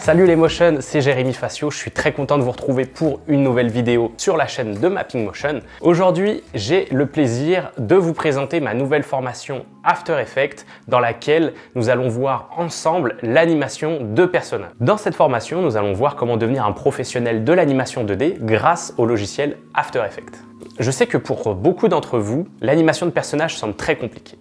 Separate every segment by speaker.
Speaker 1: Salut les motion, c'est Jérémy Facio, je suis très content de vous retrouver pour une nouvelle vidéo sur la chaîne de Mapping Motion. Aujourd'hui, j'ai le plaisir de vous présenter ma nouvelle formation After Effects dans laquelle nous allons voir ensemble l'animation de personnages. Dans cette formation, nous allons voir comment devenir un professionnel de l'animation 2D grâce au logiciel After Effects. Je sais que pour beaucoup d'entre vous, l'animation de personnages semble très compliquée.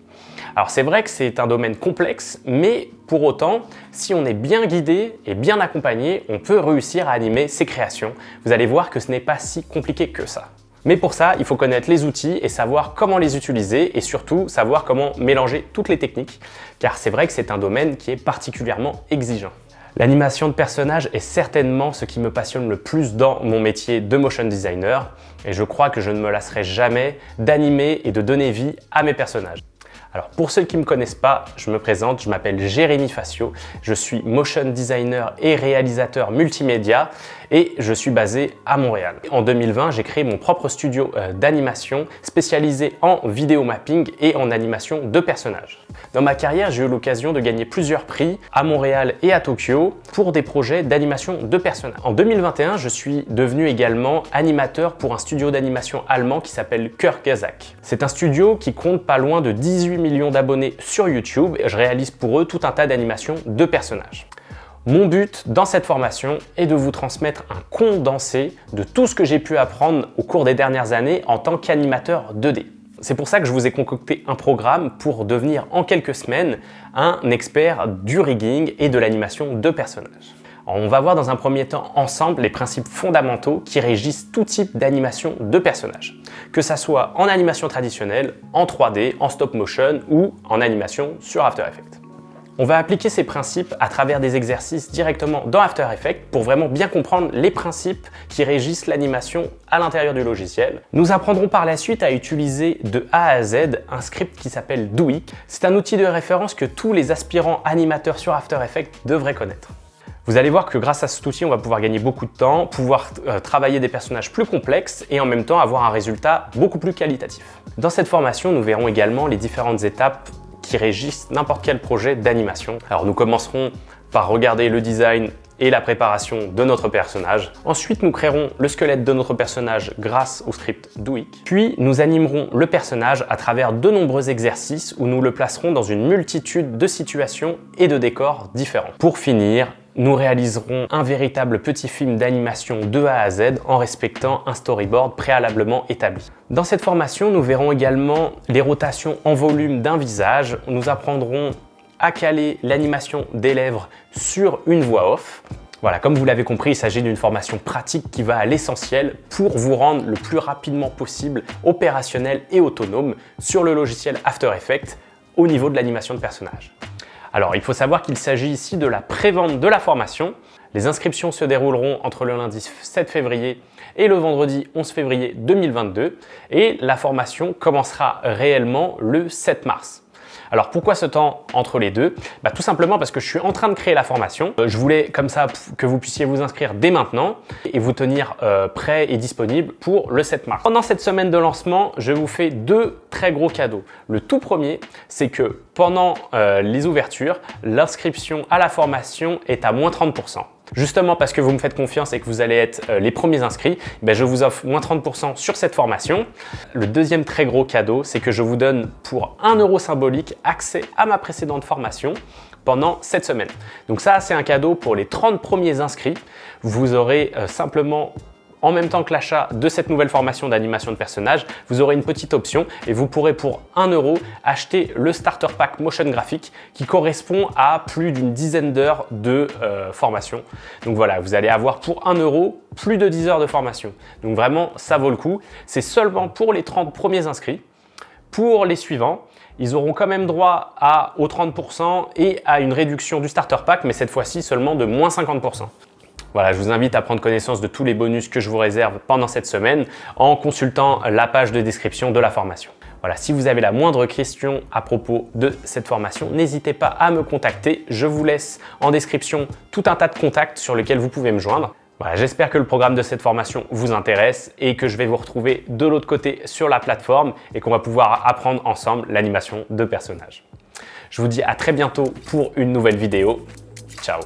Speaker 1: Alors c'est vrai que c'est un domaine complexe, mais pour autant, si on est bien guidé et bien accompagné, on peut réussir à animer ses créations. Vous allez voir que ce n'est pas si compliqué que ça. Mais pour ça, il faut connaître les outils et savoir comment les utiliser et surtout savoir comment mélanger toutes les techniques, car c'est vrai que c'est un domaine qui est particulièrement exigeant. L'animation de personnages est certainement ce qui me passionne le plus dans mon métier de motion designer et je crois que je ne me lasserai jamais d'animer et de donner vie à mes personnages. Alors pour ceux qui ne me connaissent pas, je me présente, je m'appelle Jérémy Facio, je suis motion designer et réalisateur multimédia et je suis basé à Montréal. En 2020, j'ai créé mon propre studio d'animation spécialisé en vidéo mapping et en animation de personnages. Dans ma carrière, j'ai eu l'occasion de gagner plusieurs prix à Montréal et à Tokyo pour des projets d'animation de personnages. En 2021, je suis devenu également animateur pour un studio d'animation allemand qui s'appelle Körgazak. C'est un studio qui compte pas loin de 18 millions d'abonnés sur YouTube et je réalise pour eux tout un tas d'animations de personnages. Mon but dans cette formation est de vous transmettre un condensé de tout ce que j'ai pu apprendre au cours des dernières années en tant qu'animateur 2D. C'est pour ça que je vous ai concocté un programme pour devenir en quelques semaines un expert du rigging et de l'animation de personnages. Alors, on va voir dans un premier temps ensemble les principes fondamentaux qui régissent tout type d'animation de personnages, que ça soit en animation traditionnelle, en 3D, en stop motion ou en animation sur After Effects. On va appliquer ces principes à travers des exercices directement dans After Effects pour vraiment bien comprendre les principes qui régissent l'animation à l'intérieur du logiciel. Nous apprendrons par la suite à utiliser de A à Z un script qui s'appelle Doic. C'est un outil de référence que tous les aspirants animateurs sur After Effects devraient connaître. Vous allez voir que grâce à cet outil, on va pouvoir gagner beaucoup de temps, pouvoir travailler des personnages plus complexes et en même temps avoir un résultat beaucoup plus qualitatif. Dans cette formation, nous verrons également les différentes étapes qui régissent n'importe quel projet d'animation. Alors nous commencerons par regarder le design et la préparation de notre personnage. Ensuite, nous créerons le squelette de notre personnage grâce au script Doic. Puis, nous animerons le personnage à travers de nombreux exercices où nous le placerons dans une multitude de situations et de décors différents. Pour finir, nous réaliserons un véritable petit film d'animation de A à Z en respectant un storyboard préalablement établi. Dans cette formation, nous verrons également les rotations en volume d'un visage. Nous apprendrons à caler l'animation des lèvres sur une voix off. Voilà, comme vous l'avez compris, il s'agit d'une formation pratique qui va à l'essentiel pour vous rendre le plus rapidement possible opérationnel et autonome sur le logiciel After Effects au niveau de l'animation de personnages. Alors, il faut savoir qu'il s'agit ici de la prévente de la formation. Les inscriptions se dérouleront entre le lundi 7 février et le vendredi 11 février 2022 et la formation commencera réellement le 7 mars. Alors pourquoi ce temps entre les deux? Tout simplement parce que je suis en train de créer la formation. Je voulais comme ça que vous puissiez vous inscrire dès maintenant et vous tenir prêt et disponible pour le 7 mars. Pendant cette semaine de lancement, je vous fais deux très gros cadeaux. Le tout premier, c'est que pendant les ouvertures, l'inscription à la formation est à moins 30%. Justement parce que vous me faites confiance et que vous allez être les premiers inscrits, je vous offre moins 30% sur cette formation. Le deuxième très gros cadeau, c'est que je vous donne pour 1 € symbolique accès à ma précédente formation pendant cette semaine. Donc ça, c'est un cadeau pour les 30 premiers inscrits. Vous aurez simplement en même temps que l'achat de cette nouvelle formation d'animation de personnages, vous aurez une petite option et vous pourrez pour 1 € acheter le Starter Pack Motion Graphique qui correspond à plus d'une dizaine d'heures de formation. Donc voilà, vous allez avoir pour 1 € plus de 10 heures de formation. Donc vraiment, ça vaut le coup. C'est seulement pour les 30 premiers inscrits. Pour les suivants, ils auront quand même droit aux 30% et à une réduction du Starter Pack, mais cette fois-ci seulement de moins 50%. Voilà, je vous invite à prendre connaissance de tous les bonus que je vous réserve pendant cette semaine en consultant la page de description de la formation. Voilà, si vous avez la moindre question à propos de cette formation, n'hésitez pas à me contacter. Je vous laisse en description tout un tas de contacts sur lesquels vous pouvez me joindre. Voilà, j'espère que le programme de cette formation vous intéresse et que je vais vous retrouver de l'autre côté sur la plateforme et qu'on va pouvoir apprendre ensemble l'animation de personnages. Je vous dis à très bientôt pour une nouvelle vidéo. Ciao!